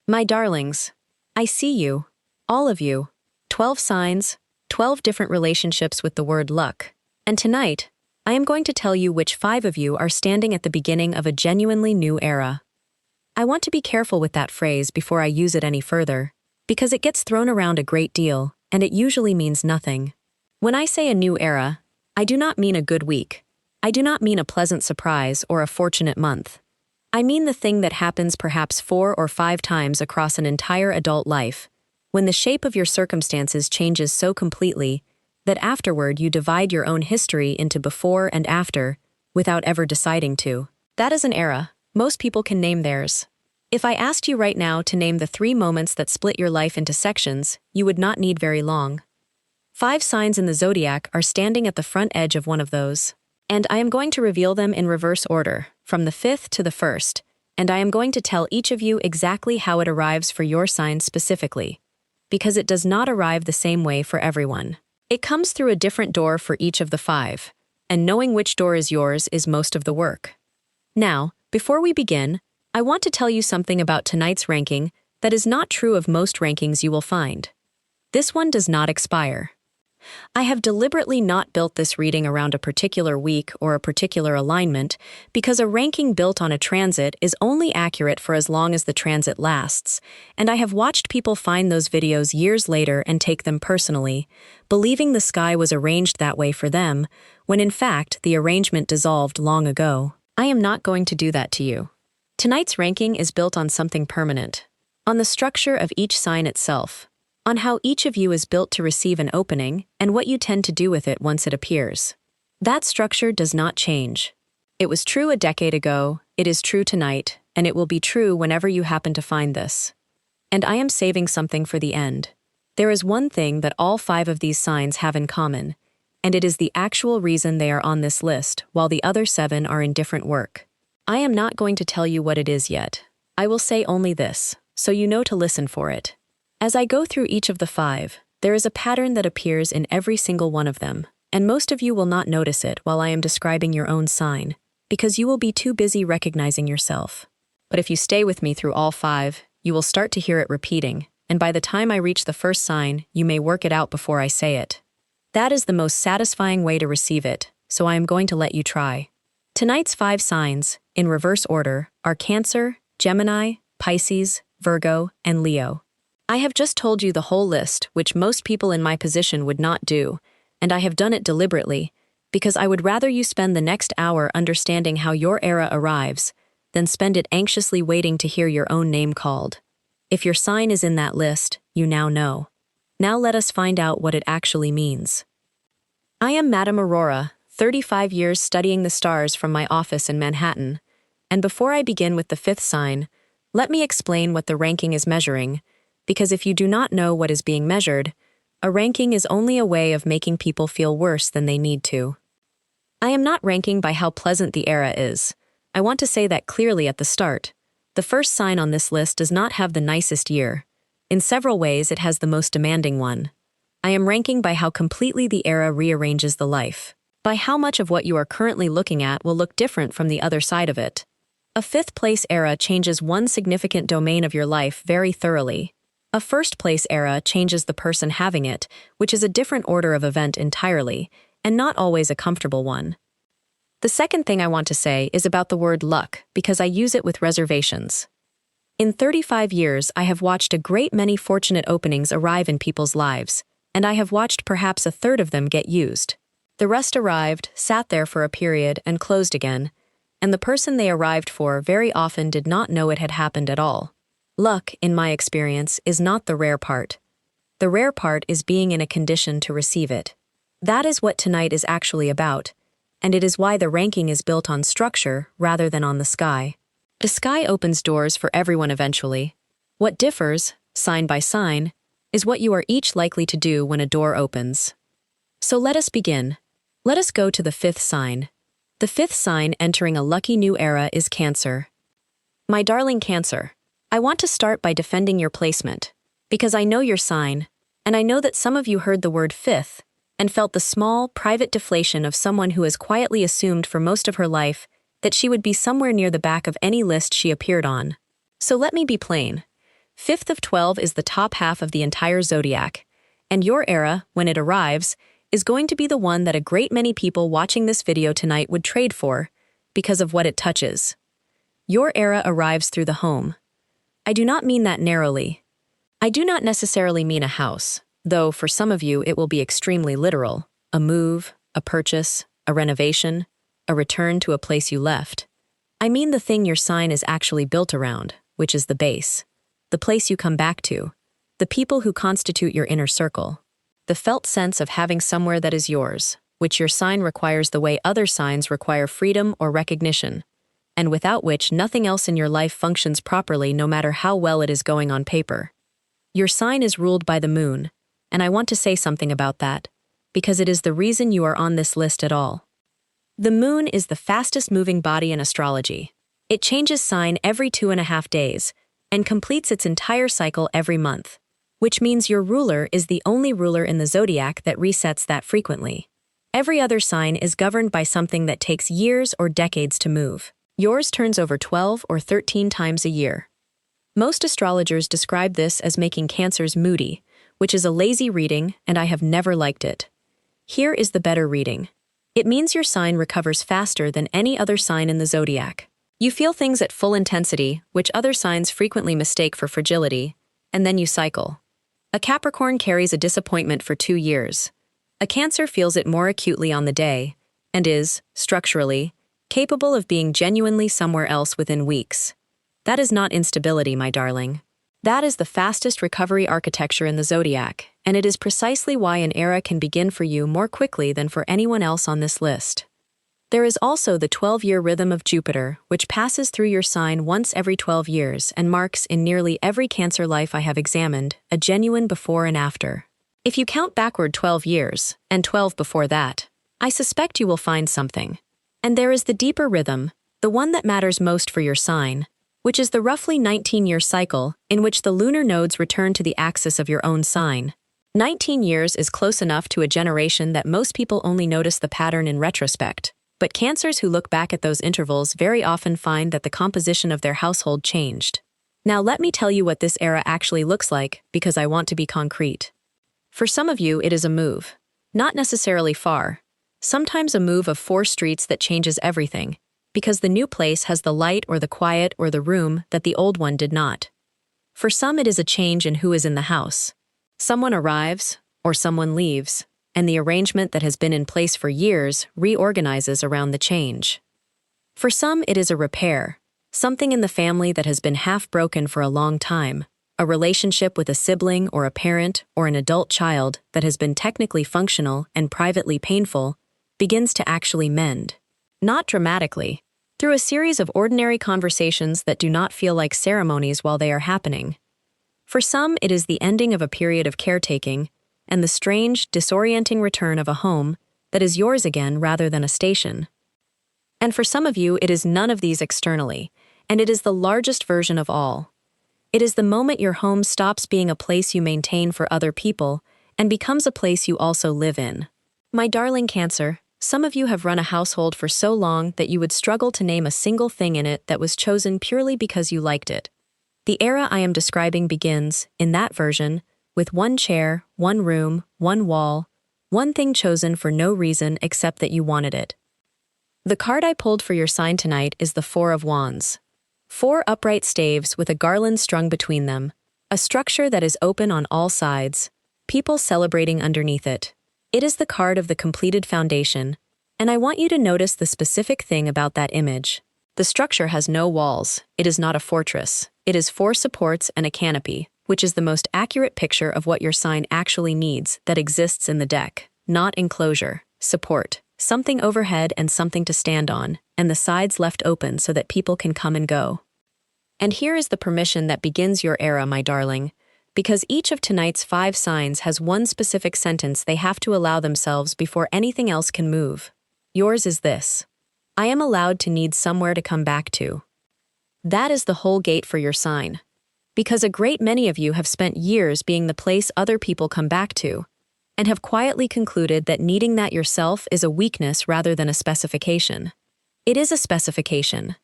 My darlings, I see you, all of you. 12 signs, 12 different relationships with the word luck. And tonight, I am going to tell you which 5 of you are standing at the beginning of a genuinely new era. I want to be careful with that phrase before I use it any further, because it gets thrown around a great deal, and it usually means nothing. When I say a new era, I do not mean a good week. I do not mean a pleasant surprise or a fortunate month. I mean the thing that happens perhaps 4 or 5 times across an entire adult life, when the shape of your circumstances changes so completely that afterward you divide your own history into before and after without ever deciding to. That is an era. Most people can name theirs. If I asked you right now to name the 3 moments that split your life into sections, you would not need very long. 5 signs in the Zodiac are standing at the front edge of one of those. And I am going to reveal them in reverse order, from the 5th to the 1st, and I am going to tell each of you exactly how it arrives for your sign specifically, because it does not arrive the same way for everyone. It comes through a different door for each of the 5, and knowing which door is yours is most of the work. Now, before we begin, I want to tell you something about tonight's ranking that is not true of most rankings you will find. This one does not expire. I have deliberately not built this reading around a particular week or a particular alignment because a ranking built on a transit is only accurate for as long as the transit lasts, and I have watched people find those videos years later and take them personally, believing the sky was arranged that way for them, when in fact the arrangement dissolved long ago. I am not going to do that to you. Tonight's ranking is built on something permanent, on the structure of each sign itself, on how each of you is built to receive an opening and what you tend to do with it once it appears. That structure does not change. It was true a decade ago, it is true tonight, and it will be true whenever you happen to find this. And I am saving something for the end. There is one thing that all 5 of these signs have in common, and it is the actual reason they are on this list, while the other 7 are in different work. I am not going to tell you what it is yet. I will say only this, so you know to listen for it. As I go through each of the 5, there is a pattern that appears in every single one of them, and most of you will not notice it while I am describing your own sign, because you will be too busy recognizing yourself. But if you stay with me through all 5, you will start to hear it repeating, and by the time I reach the first sign, you may work it out before I say it. That is the most satisfying way to receive it, so I am going to let you try. Tonight's 5 signs, in reverse order, are Cancer, Gemini, Pisces, Virgo, and Leo. I have just told you the whole list, which most people in my position would not do, and I have done it deliberately, because I would rather you spend the next hour understanding how your era arrives than spend it anxiously waiting to hear your own name called. If your sign is in that list, you now know. Now let us find out what it actually means. I am Madame Aurora, 35 years studying the stars from my office in Manhattan, and before I begin with the 5th sign, let me explain what the ranking is measuring, because if you do not know what is being measured, a ranking is only a way of making people feel worse than they need to. I am not ranking by how pleasant the era is. I want to say that clearly at the start. The first sign on this list does not have the nicest year. In several ways, it has the most demanding one. I am ranking by how completely the era rearranges the life, by how much of what you are currently looking at will look different from the other side of it. A 5th place era changes one significant domain of your life very thoroughly. A 1st place era changes the person having it, which is a different order of event entirely, and not always a comfortable one. The second thing I want to say is about the word luck, because I use it with reservations. In 35 years, I have watched a great many fortunate openings arrive in people's lives, and I have watched perhaps a third of them get used. The rest arrived, sat there for a period, and closed again, and the person they arrived for very often did not know it had happened at all. Luck, in my experience, is not the rare part. The rare part is being in a condition to receive it. That is what tonight is actually about, and it is why the ranking is built on structure rather than on the sky. The sky opens doors for everyone eventually. What differs, sign by sign, is what you are each likely to do when a door opens. So let us begin. Let us go to the 5th sign. The 5th sign entering a lucky new era is Cancer. My darling Cancer, I want to start by defending your placement, because I know your sign, and I know that some of you heard the word 5th and felt the small, private deflation of someone who has quietly assumed for most of her life that she would be somewhere near the back of any list she appeared on. So let me be plain. Fifth of 12 is the top half of the entire zodiac, and your era, when it arrives, is going to be the one that a great many people watching this video tonight would trade for because of what it touches. Your era arrives through the home. I do not mean that narrowly. I do not necessarily mean a house, though for some of you it will be extremely literal: a move, a purchase, a renovation, a return to a place you left. I mean the thing your sign is actually built around, which is the base, the place you come back to, the people who constitute your inner circle, the felt sense of having somewhere that is yours, which your sign requires the way other signs require freedom or recognition, and without which nothing else in your life functions properly no matter how well it is going on paper. Your sign is ruled by the moon, and I want to say something about that, because it is the reason you are on this list at all. The moon is the fastest moving body in astrology. It changes sign every 2.5 days, and completes its entire cycle every month, which means your ruler is the only ruler in the zodiac that resets that frequently. Every other sign is governed by something that takes years or decades to move. Yours turns over 12 or 13 times a year. Most astrologers describe this as making Cancers moody, which is a lazy reading, and I have never liked it. Here is the better reading. It means your sign recovers faster than any other sign in the zodiac. You feel things at full intensity, which other signs frequently mistake for fragility, and then you cycle. A Capricorn carries a disappointment for 2 years. A Cancer feels it more acutely on the day, and is, structurally, capable of being genuinely somewhere else within weeks. That is not instability, my darling. That is the fastest recovery architecture in the zodiac, and it is precisely why an era can begin for you more quickly than for anyone else on this list. There is also the 12-year rhythm of Jupiter, which passes through your sign once every 12 years and marks, in nearly every Cancer life I have examined, a genuine before and after. If you count backward 12 years, and 12 before that, I suspect you will find something. And there is the deeper rhythm, the one that matters most for your sign, which is the roughly 19-year cycle in which the lunar nodes return to the axis of your own sign. 19 years is close enough to a generation that most people only notice the pattern in retrospect, but Cancers who look back at those intervals very often find that the composition of their household changed. Now let me tell you what this era actually looks like, because I want to be concrete. For some of you, it is a move. Not necessarily far. Sometimes a move of 4 streets that changes everything, because the new place has the light or the quiet or the room that the old one did not. For some, it is a change in who is in the house. Someone arrives, or someone leaves, and the arrangement that has been in place for years reorganizes around the change. For some, it is a repair, something in the family that has been half broken for a long time, a relationship with a sibling or a parent or an adult child that has been technically functional and privately painful, begins to actually mend. Not dramatically, through a series of ordinary conversations that do not feel like ceremonies while they are happening. For some, it is the ending of a period of caretaking and the strange, disorienting return of a home that is yours again rather than a station. And for some of you, it is none of these externally, and it is the largest version of all. It is the moment your home stops being a place you maintain for other people and becomes a place you also live in. My darling Cancer, some of you have run a household for so long that you would struggle to name a single thing in it that was chosen purely because you liked it. The era I am describing begins, in that version, with 1 chair, 1 room, 1 wall, 1 thing chosen for no reason except that you wanted it. The card I pulled for your sign tonight is the 4 of Wands. 4 upright staves with a garland strung between them, a structure that is open on all sides, people celebrating underneath it. It is the card of the completed foundation, and I want you to notice the specific thing about that image. The structure has no walls. It is not a fortress. It is 4 supports and a canopy, which is the most accurate picture of what your sign actually needs that exists in the deck. Not enclosure, support, something overhead and something to stand on, and the sides left open so that people can come and go. And here is the permission that begins your era, my darling, because each of tonight's 5 signs has 1 specific sentence they have to allow themselves before anything else can move. Yours is this: I am allowed to need somewhere to come back to. That is the whole gate for your sign. Because a great many of you have spent years being the place other people come back to, and have quietly concluded that needing that yourself is a weakness rather than a specification. It is a specification.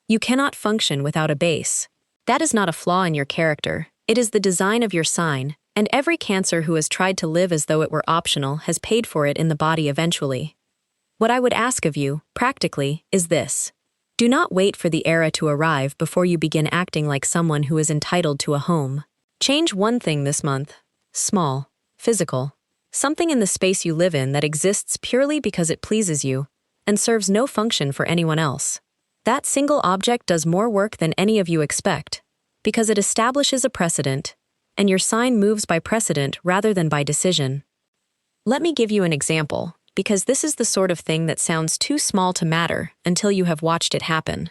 You cannot function without a base. That is not a flaw in your character. It is the design of your sign, and every Cancer who has tried to live as though it were optional has paid for it in the body eventually. What I would ask of you, practically, is this. Do not wait for the era to arrive before you begin acting like someone who is entitled to a home. Change one thing this month. Small, physical. Something in the space you live in that exists purely because it pleases you and serves no function for anyone else. That single object does more work than any of you expect, because it establishes a precedent, and your sign moves by precedent rather than by decision. Let me give you an example, because this is the sort of thing that sounds too small to matter until you have watched it happen.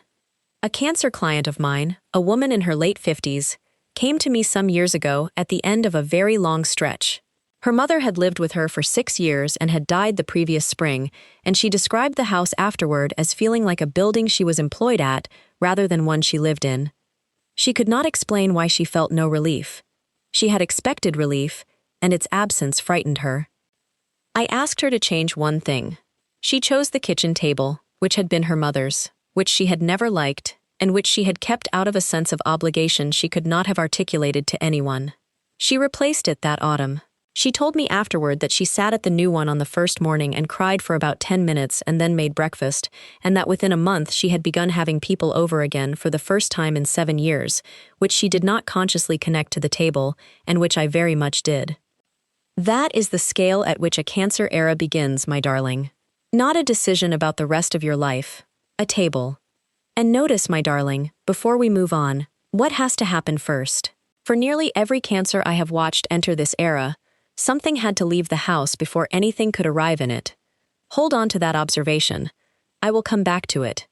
A Cancer client of mine, a woman in her late 50s, came to me some years ago at the end of a very long stretch. Her mother had lived with her for 6 years and had died the previous spring, and she described the house afterward as feeling like a building she was employed at rather than one she lived in. She could not explain why she felt no relief. She had expected relief, and its absence frightened her. I asked her to change one thing. She chose the kitchen table, which had been her mother's, which she had never liked, and which she had kept out of a sense of obligation she could not have articulated to anyone. She replaced it that autumn. She told me afterward that she sat at the new one on the first morning and cried for about 10 minutes and then made breakfast, and that within a month she had begun having people over again for the first time in 7 years, which she did not consciously connect to the table, and which I very much did. That is the scale at which a Cancer era begins, my darling. Not a decision about the rest of your life. A table. And notice, my darling, before we move on, what has to happen first. For nearly every Cancer I have watched enter this era, something had to leave the house before anything could arrive in it. Hold on to that observation. I will come back to it.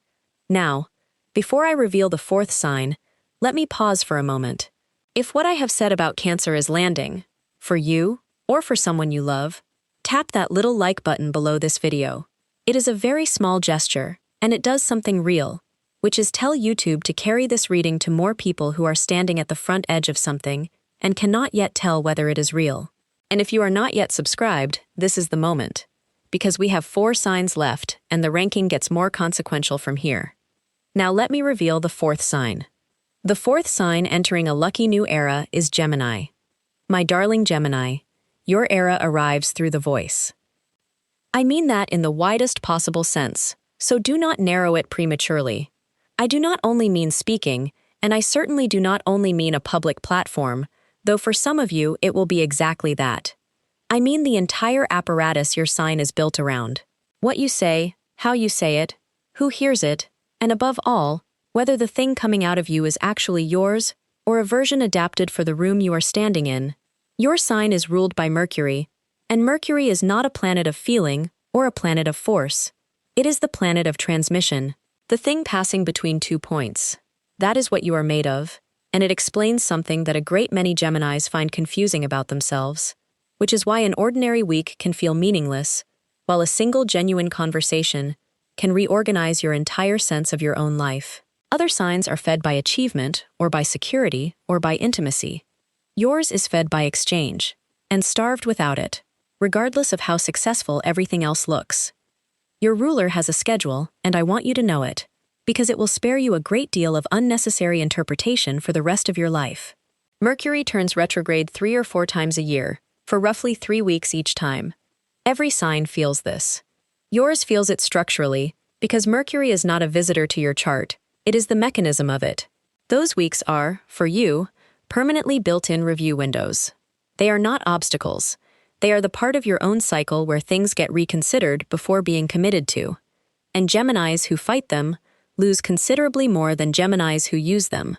Now, before I reveal the fourth sign, let me pause for a moment. If what I have said about Cancer is landing, for you, or for someone you love, tap that little like button below this video. It is a very small gesture, and it does something real, which is tell YouTube to carry this reading to more people who are standing at the front edge of something and cannot yet tell whether it is real. And if you are not yet subscribed, this is the moment, because we have 4 signs left and the ranking gets more consequential from here. Now let me reveal the fourth sign. The fourth sign entering a lucky new era is Gemini. My darling Gemini, your era arrives through the voice. I mean that in the widest possible sense, so do not narrow it prematurely. I do not only mean speaking, and I certainly do not only mean a public platform, though for some of you it will be exactly that. I mean the entire apparatus your sign is built around. What you say, how you say it, who hears it, and above all, whether the thing coming out of you is actually yours or a version adapted for the room you are standing in. Your sign is ruled by Mercury, and Mercury is not a planet of feeling or a planet of force. It is the planet of transmission, the thing passing between 2 points. That is what you are made of, and it explains something that a great many Geminis find confusing about themselves, which is why an ordinary week can feel meaningless, while a single genuine conversation can reorganize your entire sense of your own life. Other signs are fed by achievement, or by security, or by intimacy. Yours is fed by exchange, and starved without it, regardless of how successful everything else looks. Your ruler has a schedule, and I want you to know it, because it will spare you a great deal of unnecessary interpretation for the rest of your life. Mercury turns retrograde 3 or 4 times a year, for roughly 3 weeks each time. Every sign feels this. Yours feels it structurally, because Mercury is not a visitor to your chart, it is the mechanism of it. Those weeks are, for you, permanently built-in review windows. They are not obstacles. They are the part of your own cycle where things get reconsidered before being committed to. And Geminis who fight them lose considerably more than Geminis who use them.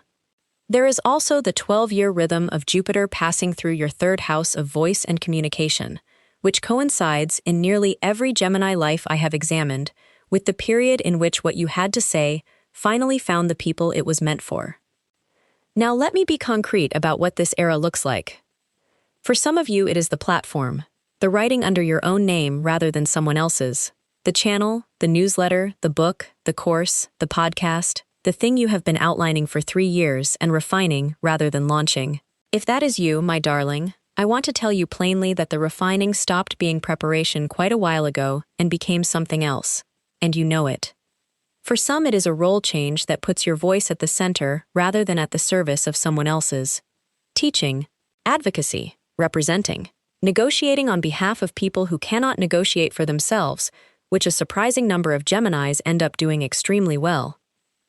There is also the 12-year rhythm of Jupiter passing through your 3rd house of voice and communication, which coincides in nearly every Gemini life I have examined with the period in which what you had to say finally found the people it was meant for. Now let me be concrete about what this era looks like. For some of you, it is the platform, the writing under your own name rather than someone else's, the channel, the newsletter, the book, the course, the podcast, the thing you have been outlining for 3 years and refining rather than launching. If that is you, my darling, I want to tell you plainly that the refining stopped being preparation quite a while ago and became something else, and you know it. For some, it is a role change that puts your voice at the center rather than at the service of someone else's. teaching, advocacy, representing, negotiating on behalf of people who cannot negotiate for themselves, which a surprising number of Geminis end up doing extremely well.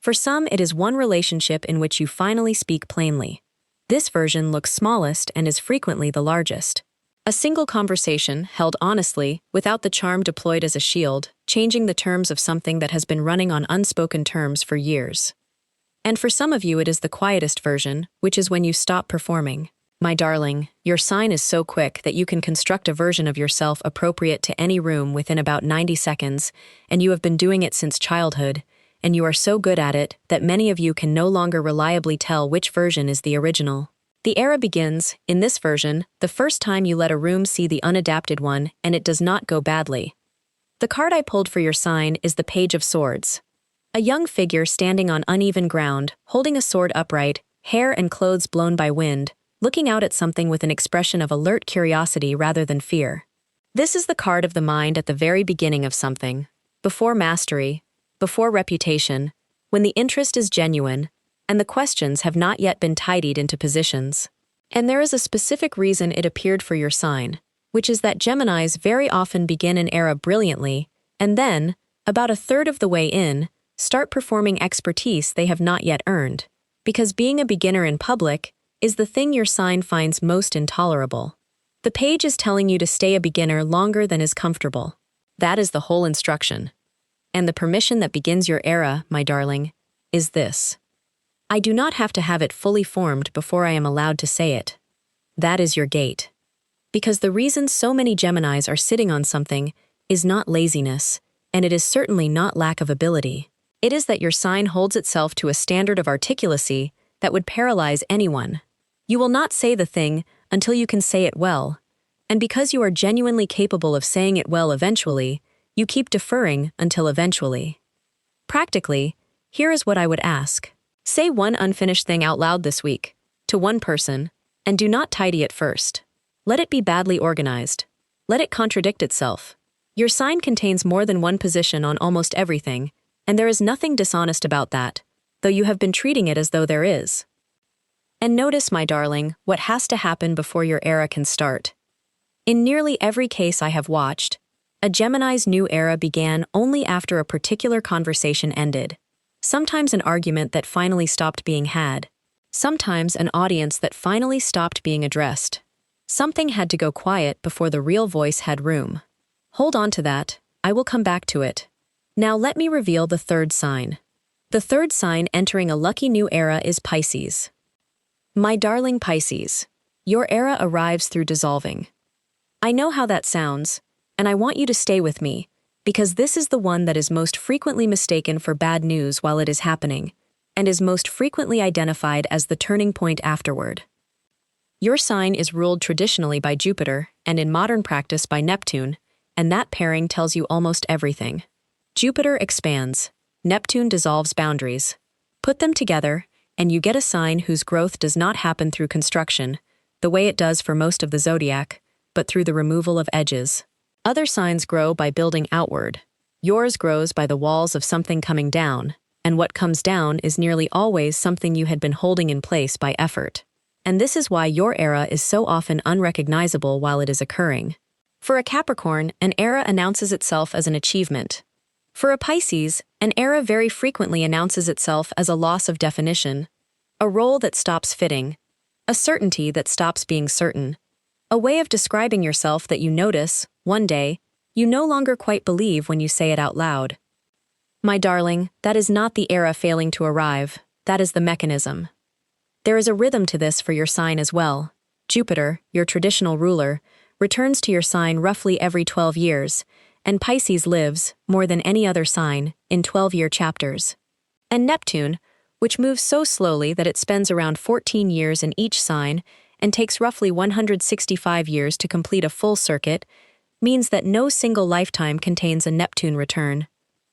For some, it is one relationship in which you finally speak plainly. This version looks smallest and is frequently the largest. A single conversation, held honestly, without the charm deployed as a shield, changing the terms of something that has been running on unspoken terms for years. And for some of you it is the quietest version, which is when you stop performing. My darling, your sign is so quick that you can construct a version of yourself appropriate to any room within about 90 seconds, and you have been doing it since childhood, and you are so good at it that many of you can no longer reliably tell which version is the original. The era begins, in this version, the first time you let a room see the unadapted one, and it does not go badly. The card I pulled for your sign is the Page of Swords. A young figure standing on uneven ground, holding a sword upright, hair and clothes blown by wind, looking out at something with an expression of alert curiosity rather than fear. This is the card of the mind at the very beginning of something, before mastery, before reputation, when the interest is genuine, and the questions have not yet been tidied into positions. And there is a specific reason it appeared for your sign, which is that Geminis very often begin an era brilliantly, and then, about a third of the way in, start performing expertise they have not yet earned, because being a beginner in public is the thing your sign finds most intolerable. The page is telling you to stay a beginner longer than is comfortable. That is the whole instruction. And the permission that begins your era, my darling, is this. I do not have to have it fully formed before I am allowed to say it. That is your gate. Because the reason so many Geminis are sitting on something is not laziness, and it is certainly not lack of ability. It is that your sign holds itself to a standard of articulacy that would paralyze anyone. You will not say the thing until you can say it well, and because you are genuinely capable of saying it well eventually, you keep deferring until eventually. Practically, here is what I would ask. Say one unfinished thing out loud this week, to one person, and do not tidy it first. Let it be badly organized. Let it contradict itself. Your sign contains more than one position on almost everything, and there is nothing dishonest about that, though you have been treating it as though there is. And notice, my darling, what has to happen before your era can start. In nearly every case I have watched, a Gemini's new era began only after a particular conversation ended. Sometimes an argument that finally stopped being had. Sometimes an audience that finally stopped being addressed. Something had to go quiet before the real voice had room. Hold on to that, I will come back to it. Now let me reveal the third sign. The third sign entering a lucky new era is Pisces. My darling Pisces, your era arrives through dissolving. I know how that sounds, and I want you to stay with me, because this is the one that is most frequently mistaken for bad news while it is happening, and is most frequently identified as the turning point afterward. Your sign is ruled traditionally by Jupiter, and in modern practice by Neptune, and that pairing tells you almost everything. Jupiter expands, Neptune dissolves boundaries. Put them together, and you get a sign whose growth does not happen through construction, the way it does for most of the zodiac, but through the removal of edges. Other signs grow by building outward. Yours grows by the walls of something coming down, and what comes down is nearly always something you had been holding in place by effort. And this is why your era is so often unrecognizable while it is occurring. For a Capricorn, an era announces itself as an achievement. For a Pisces, an era very frequently announces itself as a loss of definition, a role that stops fitting, a certainty that stops being certain, a way of describing yourself that you notice, one day, you no longer quite believe when you say it out loud. My darling, that is not the era failing to arrive, that is the mechanism. There is a rhythm to this for your sign as well. Jupiter, your traditional ruler, returns to your sign roughly every 12 years, and Pisces lives, more than any other sign, in 12-year chapters. And Neptune, which moves so slowly that it spends around 14 years in each sign and takes roughly 165 years to complete a full circuit, means that no single lifetime contains a Neptune return.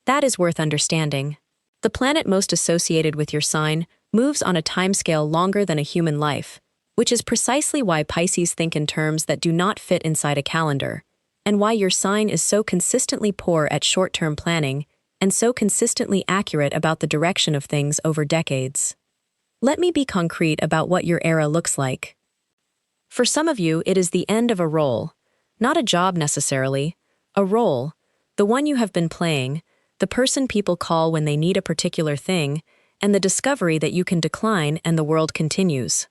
That is worth understanding. The planet most associated with your sign moves on a timescale longer than a human life, which is precisely why Pisces think in terms that do not fit inside a calendar, and why your sign is so consistently poor at short-term planning and so consistently accurate about the direction of things over decades. Let me be concrete about what your era looks like. For some of you, it is the end of a role. Not a job necessarily, a role, the one you have been playing, the person people call when they need a particular thing, and the discovery that you can decline and the world continues.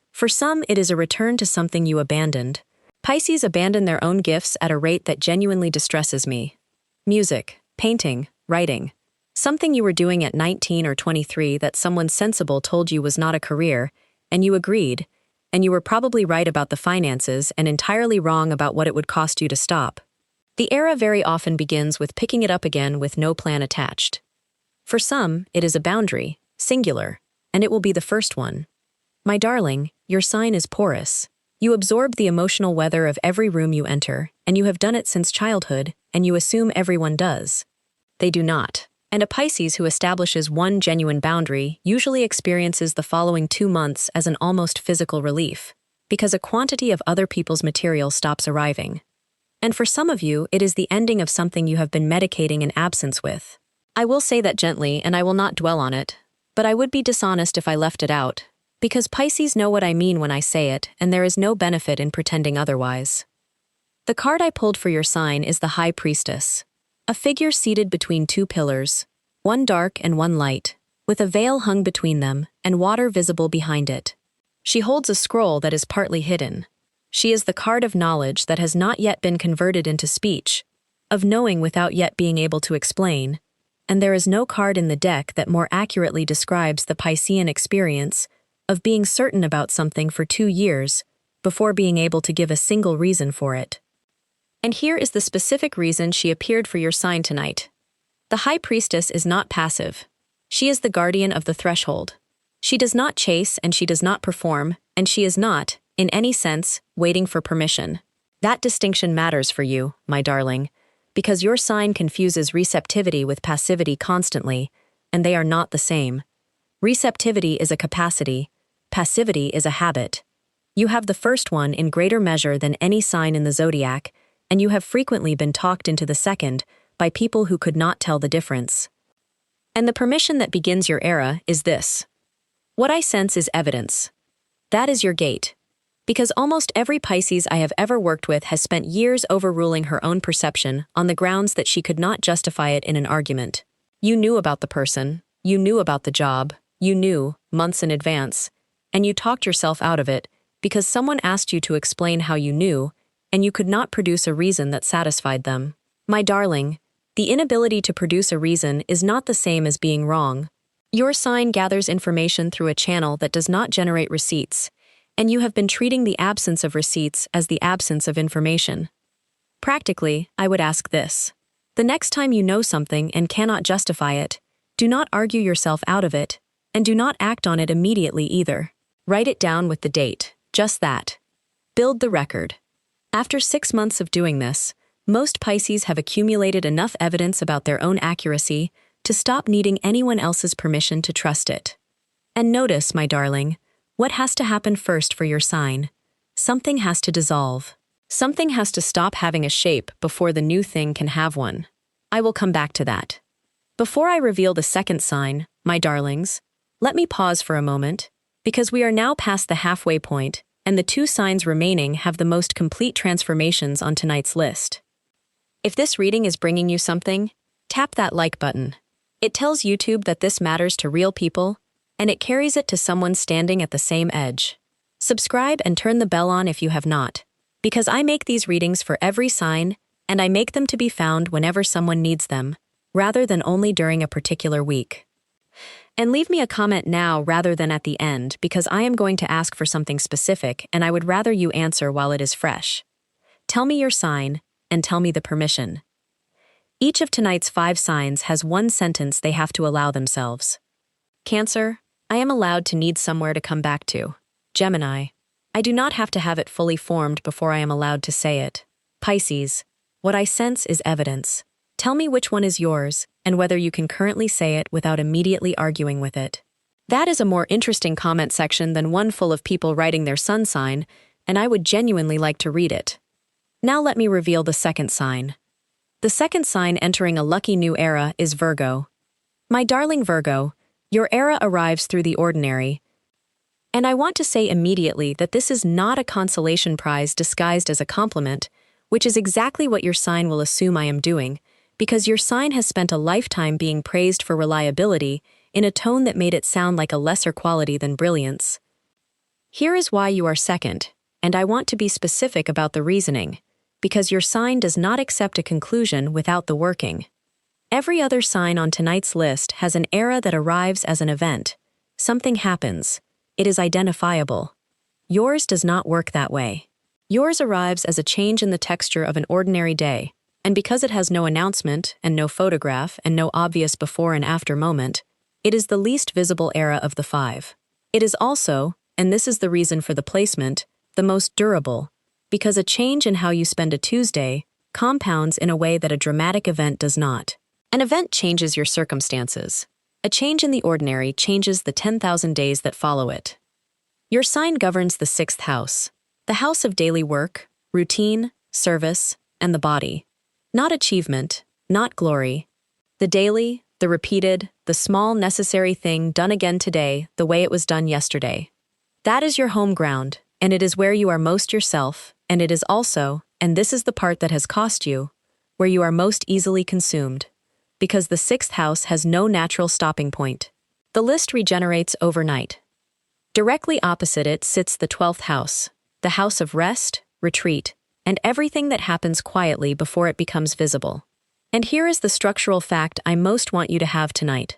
For some, it is a return to something you abandoned. Pisces abandon their own gifts at a rate that genuinely distresses me. Music, painting, writing. Something you were doing at 19 or 23 that someone sensible told you was not a career, and you agreed, and you were probably right about the finances and entirely wrong about what it would cost you to stop. The era very often begins with picking it up again with no plan attached. For some, it is a boundary, singular, and it will be the first one. My darling, your sign is porous. You absorb the emotional weather of every room you enter, and you have done it since childhood, and you assume everyone does. They do not. And a Pisces who establishes one genuine boundary usually experiences the following 2 months as an almost physical relief, because a quantity of other people's material stops arriving. And for some of you, it is the ending of something you have been medicating an absence with. I will say that gently, and I will not dwell on it, but I would be dishonest if I left it out, because Pisces know what I mean when I say it, and there is no benefit in pretending otherwise. The card I pulled for your sign is the High Priestess, a figure seated between 2 pillars, one dark and one light, with a veil hung between them and water visible behind it. She holds a scroll that is partly hidden. She is the card of knowledge that has not yet been converted into speech, of knowing without yet being able to explain, and there is no card in the deck that more accurately describes the Piscean experience of being certain about something for 2 years before being able to give a single reason for it. And here is the specific reason she appeared for your sign tonight. The High Priestess is not passive. She is the guardian of the threshold. She does not chase and she does not perform, and she is not, in any sense, waiting for permission. That distinction matters for you, my darling, because your sign confuses receptivity with passivity constantly, and they are not the same. Receptivity is a capacity, passivity is a habit. You have the first one in greater measure than any sign in the zodiac, and you have frequently been talked into the second by people who could not tell the difference. And the permission that begins your era is this. What I sense is evidence. That is your gate. Because almost every Pisces I have ever worked with has spent years overruling her own perception on the grounds that she could not justify it in an argument. You knew about the person, you knew about the job, you knew, months in advance, and you talked yourself out of it because someone asked you to explain how you knew, and you could not produce a reason that satisfied them. My darling, the inability to produce a reason is not the same as being wrong. Your sign gathers information through a channel that does not generate receipts, and you have been treating the absence of receipts as the absence of information. Practically, I would ask this. The next time you know something and cannot justify it, do not argue yourself out of it, and do not act on it immediately either. Write it down with the date, just that. Build the record. After 6 months of doing this, most Pisces have accumulated enough evidence about their own accuracy to stop needing anyone else's permission to trust it. And notice, my darling, what has to happen first for your sign? Something has to dissolve. Something has to stop having a shape before the new thing can have one. I will come back to that. Before I reveal the second sign, my darlings, let me pause for a moment, because we are now past the halfway point, and the 2 signs remaining have the most complete transformations on tonight's list. If this reading is bringing you something, tap that like button. It tells YouTube that this matters to real people, and it carries it to someone standing at the same edge. Subscribe and turn the bell on if you have not, because I make these readings for every sign, and I make them to be found whenever someone needs them, rather than only during a particular week. And leave me a comment now rather than at the end, because I am going to ask for something specific and I would rather you answer while it is fresh. Tell me your sign, and tell me the permission. Each of tonight's 5 signs has one sentence they have to allow themselves. Cancer, I am allowed to need somewhere to come back to. Gemini, I do not have to have it fully formed before I am allowed to say it. Pisces, what I sense is evidence. Tell me which one is yours, and whether you can currently say it without immediately arguing with it. That is a more interesting comment section than one full of people writing their sun sign, and I would genuinely like to read it. Now let me reveal the second sign. The second sign entering a lucky new era is Virgo. My darling Virgo, your era arrives through the ordinary, And I want to say immediately that this is not a consolation prize disguised as a compliment, which is exactly what your sign will assume I am doing, because your sign has spent a lifetime being praised for reliability in a tone that made it sound like a lesser quality than brilliance. Here is why you are second, and I want to be specific about the reasoning, because your sign does not accept a conclusion without the working. Every other sign on tonight's list has an era that arrives as an event. Something happens. It is identifiable. Yours does not work that way. Yours arrives as a change in the texture of an ordinary day, and because it has no announcement and no photograph and no obvious before and after moment, it is the least visible era of the 5. It is also, and this is the reason for the placement, the most durable, because a change in how you spend a Tuesday compounds in a way that a dramatic event does not. An event changes your circumstances. A change in the ordinary changes the 10,000 days that follow it. Your sign governs the 6th house, the house of daily work, routine, service, and the body. Not achievement, not glory. The daily, the repeated, the small necessary thing done again today the way it was done yesterday. That is your home ground, and it is where you are most yourself, and it is also, and this is the part that has cost you, where you are most easily consumed. Because the 6th house has no natural stopping point. The list regenerates overnight. Directly opposite it sits the 12th house, the house of rest, retreat, and everything that happens quietly before it becomes visible. And here is the structural fact I most want you to have tonight.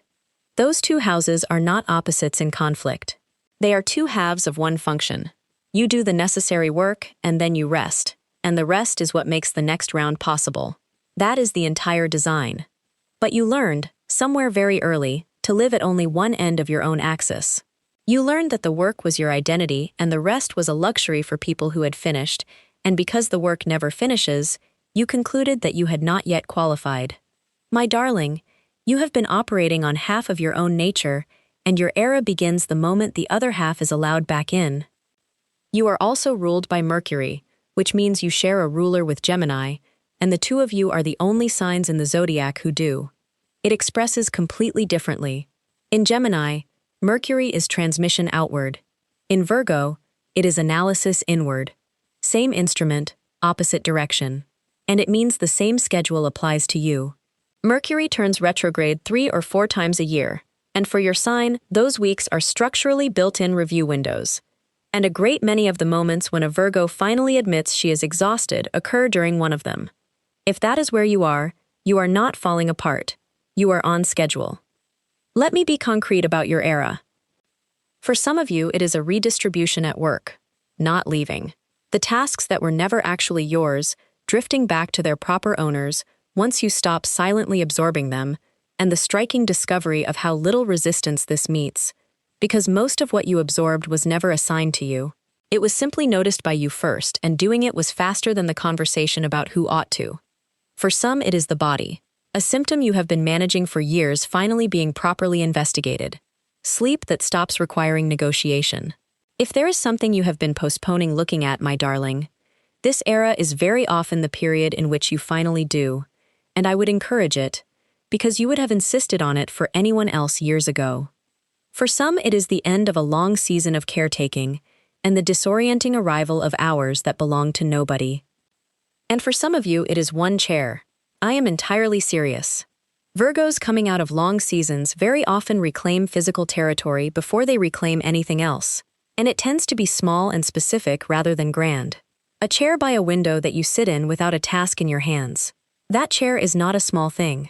Those two houses are not opposites in conflict. They are two halves of one function. You do the necessary work, and then you rest, and the rest is what makes the next round possible. That is the entire design. But you learned, somewhere very early, to live at only one end of your own axis. You learned that the work was your identity and the rest was a luxury for people who had finished, and because the work never finishes, you concluded that you had not yet qualified. My darling, you have been operating on half of your own nature, and your era begins the moment the other half is allowed back in. You are also ruled by Mercury, which means you share a ruler with Gemini, and the two of you are the only signs in the Zodiac who do. It expresses completely differently. In Gemini, Mercury is transmission outward. In Virgo, it is analysis inward. Same instrument, opposite direction. And it means the same schedule applies to you. Mercury turns retrograde 3 or 4 times a year, and for your sign, those weeks are structurally built-in review windows. And a great many of the moments when a Virgo finally admits she is exhausted occur during one of them. If that is where you are not falling apart. You are on schedule. Let me be concrete about your era. For some of you, it is a redistribution at work, not leaving. The tasks that were never actually yours, drifting back to their proper owners once you stop silently absorbing them, and the striking discovery of how little resistance this meets, because most of what you absorbed was never assigned to you. It was simply noticed by you first, and doing it was faster than the conversation about who ought to. For some, it is the body, a symptom you have been managing for years finally being properly investigated. Sleep that stops requiring negotiation. If there is something you have been postponing looking at, my darling, this era is very often the period in which you finally do, and I would encourage it, because you would have insisted on it for anyone else years ago. For some, it is the end of a long season of caretaking, and the disorienting arrival of hours that belong to nobody. And for some of you, it is one chair. I am entirely serious. Virgos coming out of long seasons very often reclaim physical territory before they reclaim anything else, and it tends to be small and specific rather than grand. A chair by a window that you sit in without a task in your hands. That chair is not a small thing.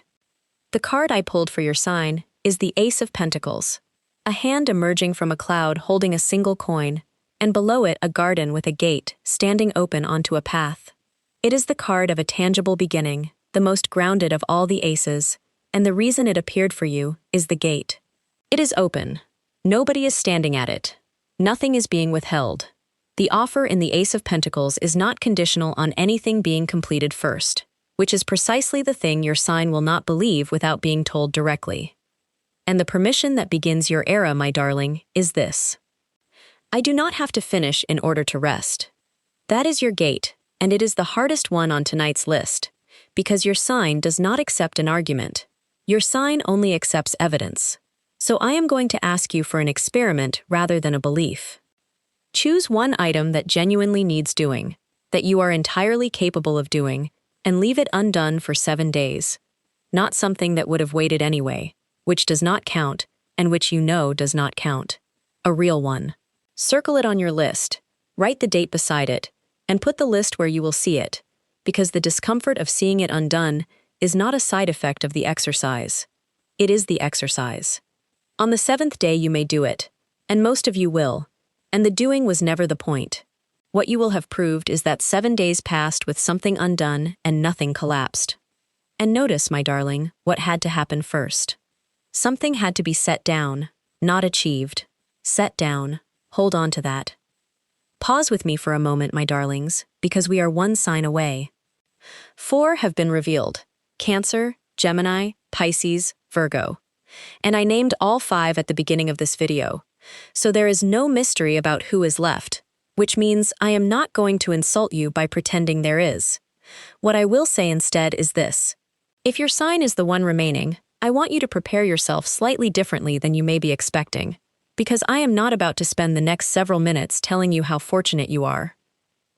The card I pulled for your sign is the Ace of Pentacles, a hand emerging from a cloud holding a single coin, and below it a garden with a gate standing open onto a path. It is the card of a tangible beginning, the most grounded of all the aces, and the reason it appeared for you is the gate. It is open. Nobody is standing at it. Nothing is being withheld. The offer in the Ace of Pentacles is not conditional on anything being completed first, which is precisely the thing your sign will not believe without being told directly. And the permission that begins your era, my darling, is this. I do not have to finish in order to rest. That is your gate, and it is the hardest one on tonight's list, because your sign does not accept an argument. Your sign only accepts evidence. So I am going to ask you for an experiment rather than a belief. Choose one item that genuinely needs doing, that you are entirely capable of doing, and leave it undone for 7 days. Not something that would have waited anyway, which does not count, and which you know does not count. A real one. Circle it on your list, write the date beside it, and put the list where you will see it, because the discomfort of seeing it undone is not a side effect of the exercise. It is the exercise. On the 7th day you may do it, and most of you will, and the doing was never the point. What you will have proved is that 7 days passed with something undone and nothing collapsed. And notice, my darling, what had to happen first. Something had to be set down, not achieved. Set down. Hold on to that. Pause with me for a moment, my darlings, because we are one sign away. 4 have been revealed: Cancer, Gemini, Pisces, Virgo. And I named all 5 at the beginning of this video. So there is no mystery about who is left, which means I am not going to insult you by pretending there is. What I will say instead is this. If your sign is the one remaining, I want you to prepare yourself slightly differently than you may be expecting, because I am not about to spend the next several minutes telling you how fortunate you are.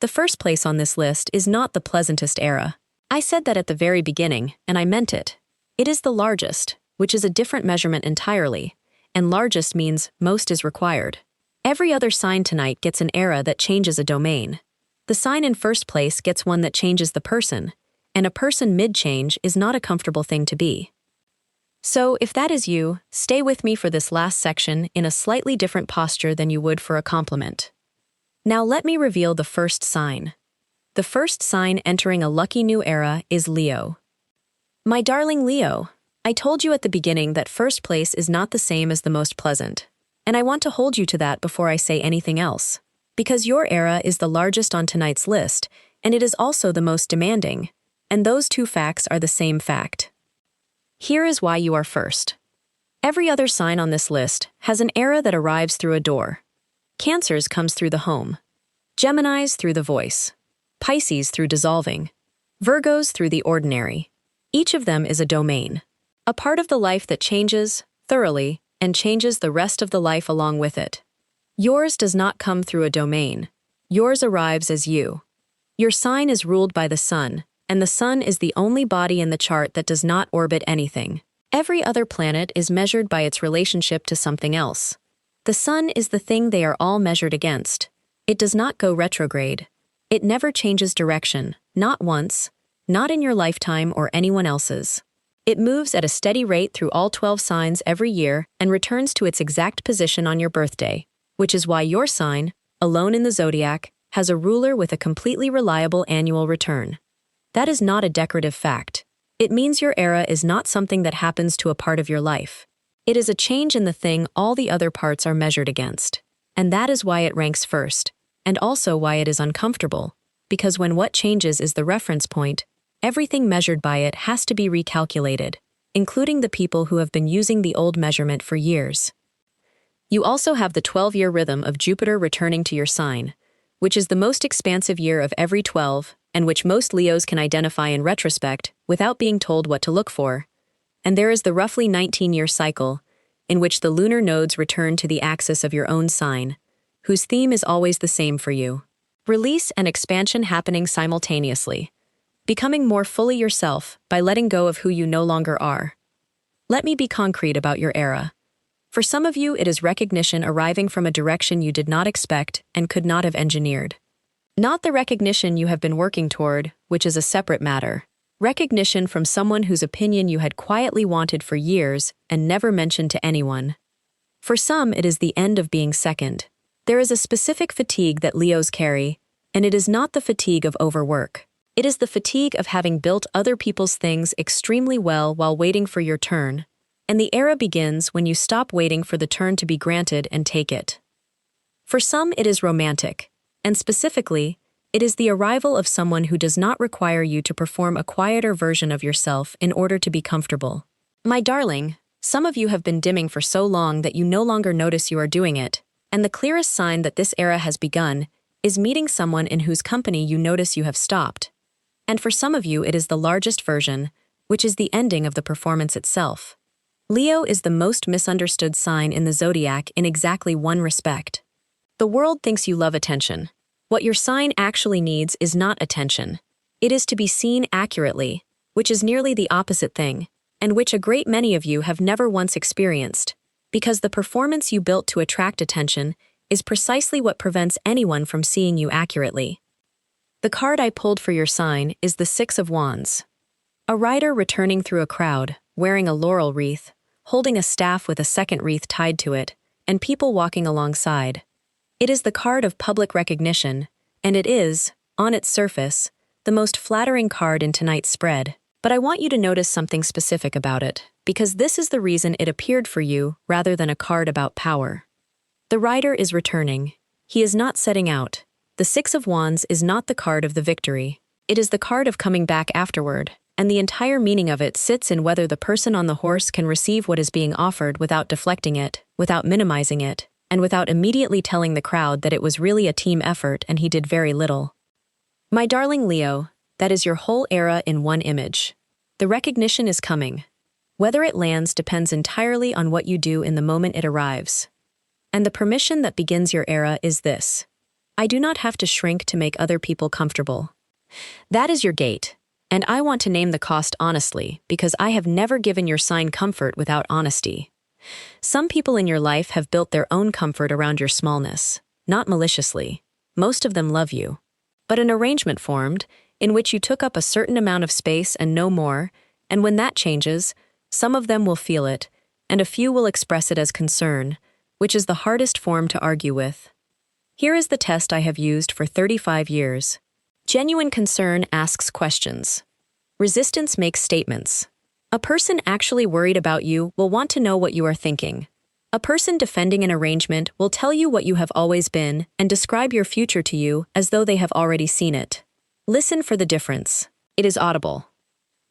The first place on this list is not the pleasantest era. I said that at the very beginning, and I meant it. It is the largest, which is a different measurement entirely, and largest means most is required. Every other sign tonight gets an era that changes a domain. The sign in first place gets one that changes the person, and a person mid-change is not a comfortable thing to be. So, if that is you, stay with me for this last section in a slightly different posture than you would for a compliment. Now let me reveal the first sign. The first sign entering a lucky new era is Leo. My darling Leo, I told you at the beginning that first place is not the same as the most pleasant, and I want to hold you to that before I say anything else, because your era is the largest on tonight's list, and it is also the most demanding, and those two facts are the same fact. Here is why you are first. Every other sign on this list has an era that arrives through a door. Cancer's comes through the home. Gemini's through the voice. Pisces through dissolving. Virgo's through the ordinary. Each of them is a domain. A part of the life that changes, thoroughly, and changes the rest of the life along with it. Yours does not come through a domain. Yours arrives as you. Your sign is ruled by the sun, and the sun is the only body in the chart that does not orbit anything. Every other planet is measured by its relationship to something else. The sun is the thing they are all measured against. It does not go retrograde. It never changes direction, not once, not in your lifetime or anyone else's. It moves at a steady rate through all 12 signs every year and returns to its exact position on your birthday, which is why your sign, alone in the Zodiac, has a ruler with a completely reliable annual return. That is not a decorative fact. It means your era is not something that happens to a part of your life. It is a change in the thing all the other parts are measured against. And that is why it ranks first, and also why it is uncomfortable, because when what changes is the reference point, everything measured by it has to be recalculated, including the people who have been using the old measurement for years. You also have the 12-year rhythm of Jupiter returning to your sign, which is the most expansive year of every 12, and which most Leos can identify in retrospect without being told what to look for. And there is the roughly 19-year cycle, in which the lunar nodes return to the axis of your own sign, whose theme is always the same for you. Release and expansion happening simultaneously. Becoming more fully yourself by letting go of who you no longer are. Let me be concrete about your era. For some of you, it is recognition arriving from a direction you did not expect and could not have engineered. Not the recognition you have been working toward, which is a separate matter. Recognition from someone whose opinion you had quietly wanted for years and never mentioned to anyone. For some, it is the end of being second. There is a specific fatigue that Leos carry, and it is not the fatigue of overwork. It is the fatigue of having built other people's things extremely well while waiting for your turn, and the era begins when you stop waiting for the turn to be granted and take it. For some, it is romantic, and specifically, it is the arrival of someone who does not require you to perform a quieter version of yourself in order to be comfortable. My darling, some of you have been dimming for so long that you no longer notice you are doing it, and the clearest sign that this era has begun is meeting someone in whose company you notice you have stopped. And for some of you, it is the largest version, which is the ending of the performance itself. Leo is the most misunderstood sign in the zodiac in exactly one respect. The world thinks you love attention. What your sign actually needs is not attention. It is to be seen accurately, which is nearly the opposite thing, and which a great many of you have never once experienced, because the performance you built to attract attention is precisely what prevents anyone from seeing you accurately. The card I pulled for your sign is the Six of Wands. A rider returning through a crowd, wearing a laurel wreath, holding a staff with a second wreath tied to it, and people walking alongside. It is the card of public recognition, and it is, on its surface, the most flattering card in tonight's spread. But I want you to notice something specific about it, because this is the reason it appeared for you rather than a card about power. The rider is returning. He is not setting out. The Six of Wands is not the card of the victory. It is the card of coming back afterward, and the entire meaning of it sits in whether the person on the horse can receive what is being offered without deflecting it, without minimizing it, and without immediately telling the crowd that it was really a team effort and he did very little. My darling Leo, that is your whole era in one image. The recognition is coming. Whether it lands depends entirely on what you do in the moment it arrives. And the permission that begins your era is this: I do not have to shrink to make other people comfortable. That is your gate, and I want to name the cost honestly because I have never given your sign comfort without honesty. Some people in your life have built their own comfort around your smallness, not maliciously. Most of them love you. But an arrangement formed, in which you took up a certain amount of space and no more, and when that changes, some of them will feel it, and a few will express it as concern, which is the hardest form to argue with. Here is the test I have used for 35 years. Genuine concern asks questions. Resistance makes statements. A person actually worried about you will want to know what you are thinking. A person defending an arrangement will tell you what you have always been and describe your future to you as though they have already seen it. Listen for the difference. It is audible.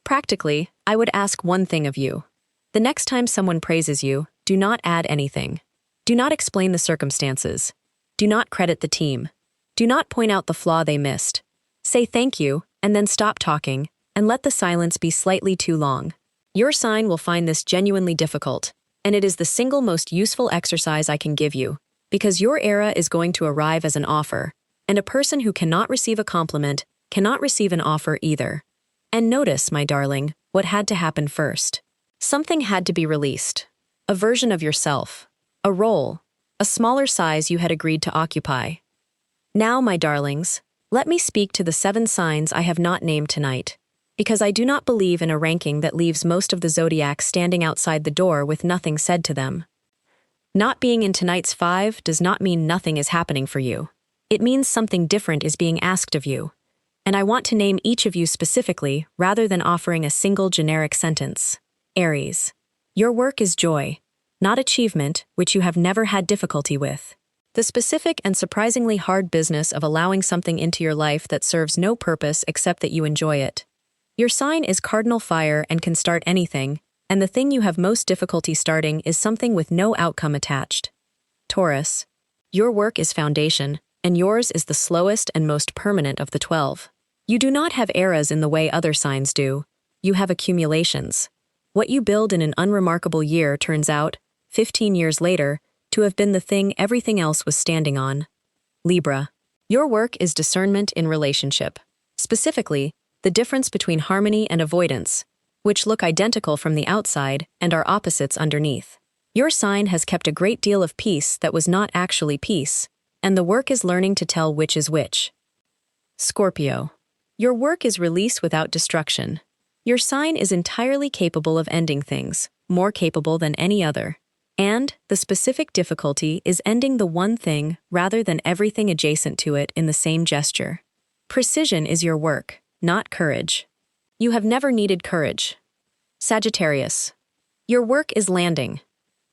Practically, I would ask one thing of you. The next time someone praises you, do not add anything. Do not explain the circumstances. Do not credit the team. Do not point out the flaw they missed. Say thank you, and then stop talking, and let the silence be slightly too long. Your sign will find this genuinely difficult, and it is the single most useful exercise I can give you, because your era is going to arrive as an offer, and a person who cannot receive a compliment cannot receive an offer either. And notice, my darling, what had to happen first. Something had to be released. A version of yourself. A role. A smaller size you had agreed to occupy. Now, my darlings, let me speak to the 7 signs I have not named tonight, because I do not believe in a ranking that leaves most of the zodiac standing outside the door with nothing said to them. Not being in tonight's 5 does not mean nothing is happening for you. It means something different is being asked of you. And I want to name each of you specifically rather than offering a single generic sentence. Aries. Your work is joy, not achievement, which you have never had difficulty with. The specific and surprisingly hard business of allowing something into your life that serves no purpose except that you enjoy it. Your sign is cardinal fire and can start anything, and the thing you have most difficulty starting is something with no outcome attached. Taurus. Your work is foundation, and yours is the slowest and most permanent of the 12. You do not have eras in the way other signs do. You have accumulations. What you build in an unremarkable year turns out, 15 years later, to have been the thing everything else was standing on. Libra. Your work is discernment in relationship. Specifically, the difference between harmony and avoidance, which look identical from the outside and are opposites underneath. Your sign has kept a great deal of peace that was not actually peace, and the work is learning to tell which is which. Scorpio. Your work is release without destruction. Your sign is entirely capable of ending things, more capable than any other. And the specific difficulty is ending the one thing rather than everything adjacent to it in the same gesture. Precision is your work, not courage. You have never needed courage. Sagittarius. Your work is landing.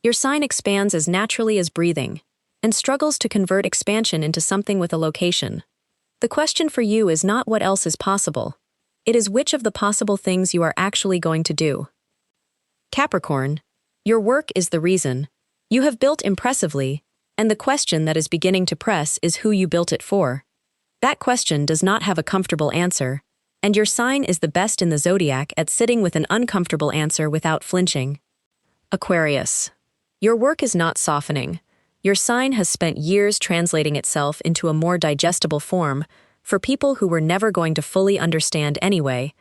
Your sign expands as naturally as breathing, and struggles to convert expansion into something with a location. The question for you is not what else is possible. It is which of the possible things you are actually going to do. Capricorn. Your work is the reason. You have built impressively, and the question that is beginning to press is who you built it for. That question does not have a comfortable answer, and your sign is the best in the zodiac at sitting with an uncomfortable answer without flinching. Aquarius. Your work is not softening. Your sign has spent years translating itself into a more digestible form for people who were never going to fully understand anyway,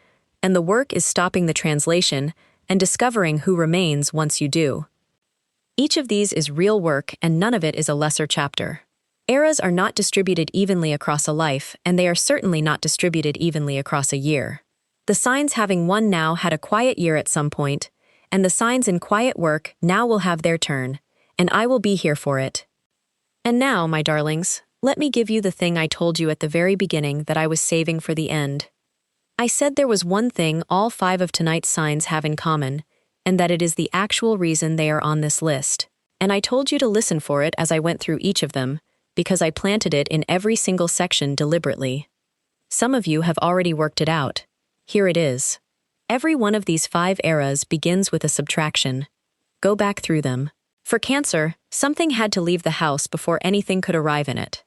and the work is stopping the translation and discovering who remains once you do. Each of these is real work, and none of it is a lesser chapter. Eras are not distributed evenly across a life, and they are certainly not distributed evenly across a year. The signs having one now had a quiet year at some point, and the signs in quiet work now will have their turn, and I will be here for it. And now, my darlings, let me give you the thing I told you at the very beginning that I was saving for the end. I said there was one thing all 5 of tonight's signs have in common, and that it is the actual reason they are on this list. And I told you to listen for it as I went through each of them, because I planted it in every single section deliberately. Some of you have already worked it out. Here it is. Every one of these 5 eras begins with a subtraction. Go back through them. For Cancer, something had to leave the house before anything could arrive in it.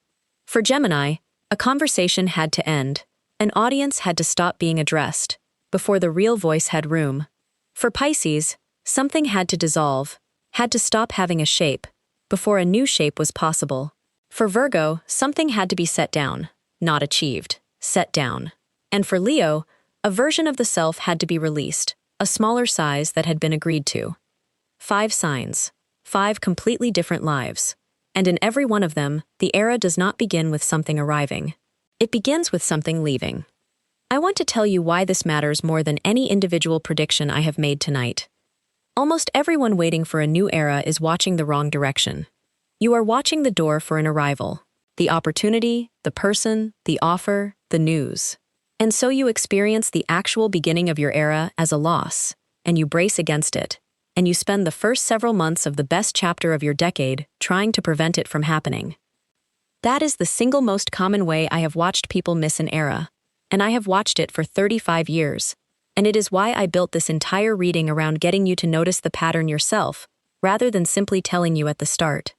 For Gemini, a conversation had to end. An audience had to stop being addressed before the real voice had room. For Pisces, something had to dissolve, had to stop having a shape before a new shape was possible. For Virgo, something had to be set down, not achieved, set down. And for Leo, a version of the self had to be released, a smaller size that had been agreed to. 5 signs, 5 completely different lives. And in every one of them, the era does not begin with something arriving. It begins with something leaving. I want to tell you why this matters more than any individual prediction I have made tonight. Almost everyone waiting for a new era is watching the wrong direction. You are watching the door for an arrival, the opportunity, the person, the offer, the news. And so you experience the actual beginning of your era as a loss, and you brace against it, and you spend the first several months of the best chapter of your decade trying to prevent it from happening. That is the single most common way I have watched people miss an era, and I have watched it for 35 years, and it is why I built this entire reading around getting you to notice the pattern yourself, rather than simply telling you at the start.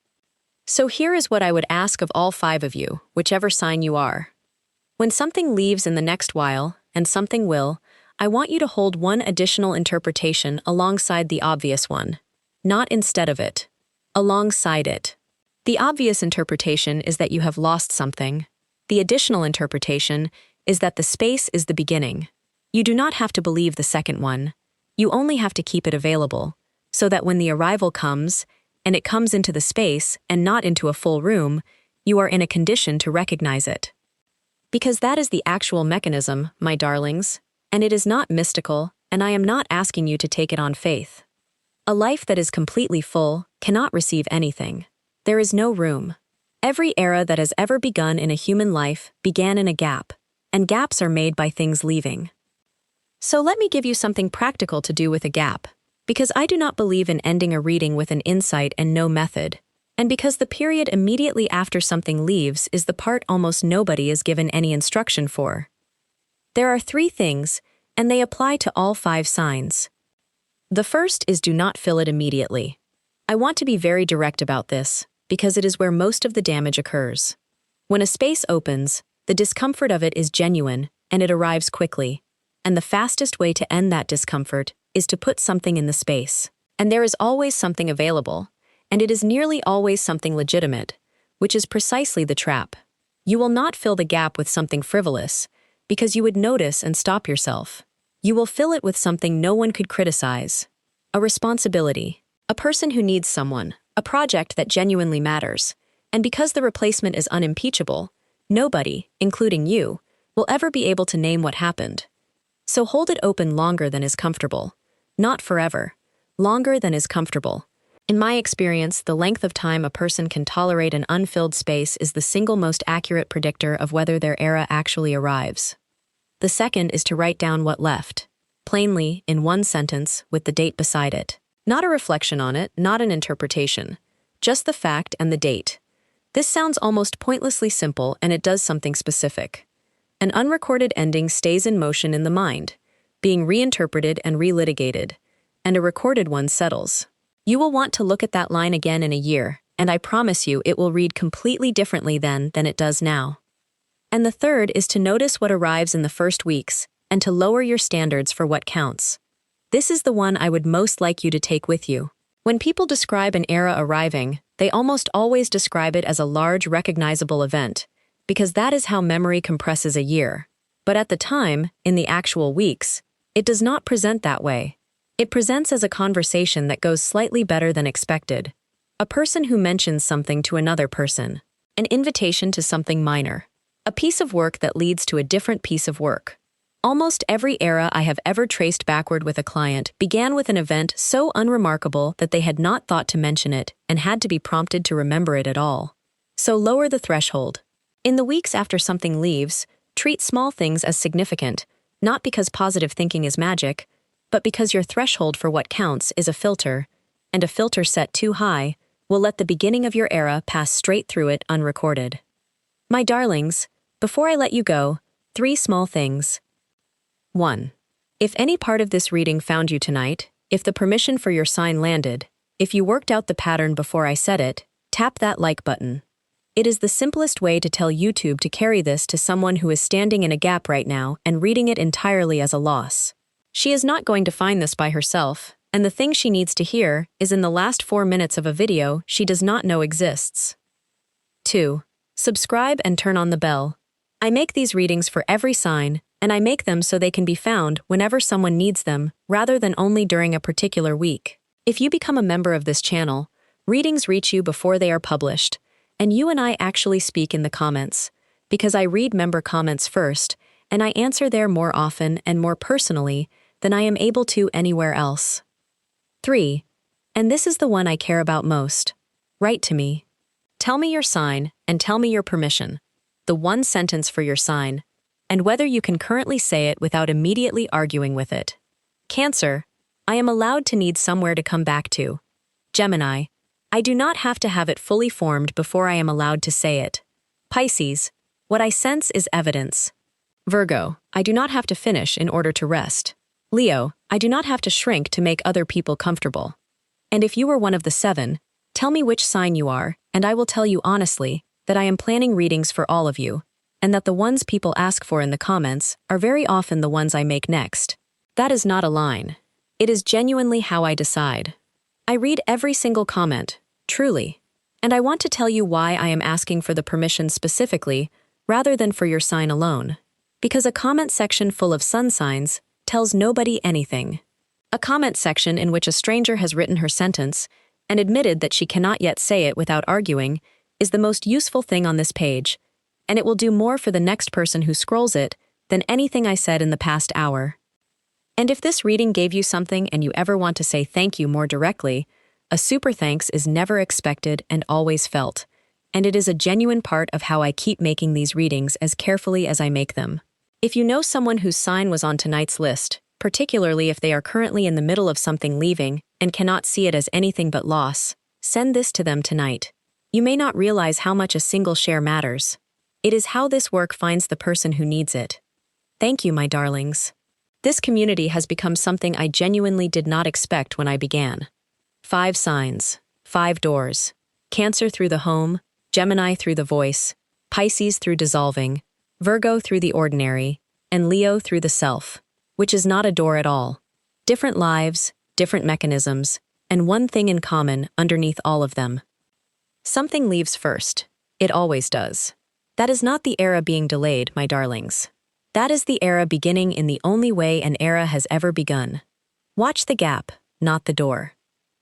So here is what I would ask of all 5 of you, whichever sign you are. When something leaves in the next while, and something will, I want you to hold one additional interpretation alongside the obvious one. Not instead of it. Alongside it. The obvious interpretation is that you have lost something. The additional interpretation is that the space is the beginning. You do not have to believe the second one. You only have to keep it available, so that when the arrival comes, and it comes into the space and not into a full room, you are in a condition to recognize it. Because that is the actual mechanism, my darlings, and it is not mystical, and I am not asking you to take it on faith. A life that is completely full cannot receive anything. There is no room. Every era that has ever begun in a human life began in a gap, and gaps are made by things leaving. So let me give you something practical to do with a gap, because I do not believe in ending a reading with an insight and no method, and because the period immediately after something leaves is the part almost nobody is given any instruction for. There are 3 things, and they apply to all 5 signs. The first is do not fill it immediately. I want to be very direct about this, because it is where most of the damage occurs. When a space opens, the discomfort of it is genuine, and it arrives quickly. And the fastest way to end that discomfort is to put something in the space. And there is always something available, and it is nearly always something legitimate, which is precisely the trap. You will not fill the gap with something frivolous, because you would notice and stop yourself. You will fill it with something no one could criticize. A responsibility, a person who needs someone, a project that genuinely matters. And because the replacement is unimpeachable, nobody, including you, will ever be able to name what happened. So hold it open longer than is comfortable. Not forever. Longer than is comfortable. In my experience, the length of time a person can tolerate an unfilled space is the single most accurate predictor of whether their era actually arrives. The second is to write down what left. Plainly, in one sentence, with the date beside it. Not a reflection on it, not an interpretation. Just the fact and the date. This sounds almost pointlessly simple, and it does something specific. An unrecorded ending stays in motion in the mind, being reinterpreted and relitigated, and a recorded one settles. You will want to look at that line again in a year, and I promise you it will read completely differently then than it does now. And the third is to notice what arrives in the first weeks, and to lower your standards for what counts. This is the one I would most like you to take with you. When people describe an era arriving, they almost always describe it as a large, recognizable event, because that is how memory compresses a year. But at the time, in the actual weeks, it does not present that way. It presents as a conversation that goes slightly better than expected. A person who mentions something to another person. An invitation to something minor. A piece of work that leads to a different piece of work. Almost every era I have ever traced backward with a client began with an event so unremarkable that they had not thought to mention it and had to be prompted to remember it at all. So lower the threshold. In the weeks after something leaves, treat small things as significant, not because positive thinking is magic, but because your threshold for what counts is a filter, and a filter set too high will let the beginning of your era pass straight through it unrecorded. My darlings, before I let you go, 3 small things. 1. If any part of this reading found you tonight, if the permission for your sign landed, if you worked out the pattern before I said it, tap that like button. It is the simplest way to tell YouTube to carry this to someone who is standing in a gap right now and reading it entirely as a loss. She is not going to find this by herself, and the thing she needs to hear is in the last 4 minutes of a video she does not know exists. 2. Subscribe and turn on the bell. I make these readings for every sign, and I make them so they can be found whenever someone needs them, rather than only during a particular week. If you become a member of this channel, readings reach you before they are published, and you and I actually speak in the comments, because I read member comments first, and I answer there more often and more personally than I am able to anywhere else. 3. And this is the one I care about most. Write to me. Tell me your sign and tell me your permission. The one sentence for your sign, and whether you can currently say it without immediately arguing with it. Cancer, I am allowed to need somewhere to come back to. Gemini, I do not have to have it fully formed before I am allowed to say it. Pisces, what I sense is evidence. Virgo, I do not have to finish in order to rest. Leo, I do not have to shrink to make other people comfortable. And if you are one of the 7, tell me which sign you are, and I will tell you honestly that I am planning readings for all of you, and that the ones people ask for in the comments are very often the ones I make next. That is not a line. It is genuinely how I decide. I read every single comment, truly. And I want to tell you why I am asking for the permission specifically, rather than for your sign alone. Because a comment section full of sun signs tells nobody anything. A comment section in which a stranger has written her sentence and admitted that she cannot yet say it without arguing is the most useful thing on this page, and it will do more for the next person who scrolls it than anything I said in the past hour. And if this reading gave you something and you ever want to say thank you more directly, a super thanks is never expected and always felt, and it is a genuine part of how I keep making these readings as carefully as I make them. If you know someone whose sign was on tonight's list, particularly if they are currently in the middle of something leaving and cannot see it as anything but loss, send this to them tonight. You may not realize how much a single share matters. It is how this work finds the person who needs it. Thank you, my darlings. This community has become something I genuinely did not expect when I began. 5 signs, 5 doors. Cancer through the home, Gemini through the voice, Pisces through dissolving, Virgo through the ordinary, and Leo through the self, which is not a door at all. Different lives, different mechanisms, and one thing in common underneath all of them. Something leaves first. It always does. That is not the era being delayed, my darlings. That is the era beginning in the only way an era has ever begun. Watch the gap, not the door.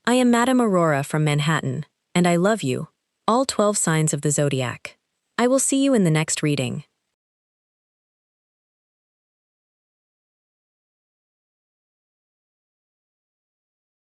I am Madame Aurora from Manhattan, and I love you, all 12 signs of the Zodiac. I will see you in the next reading.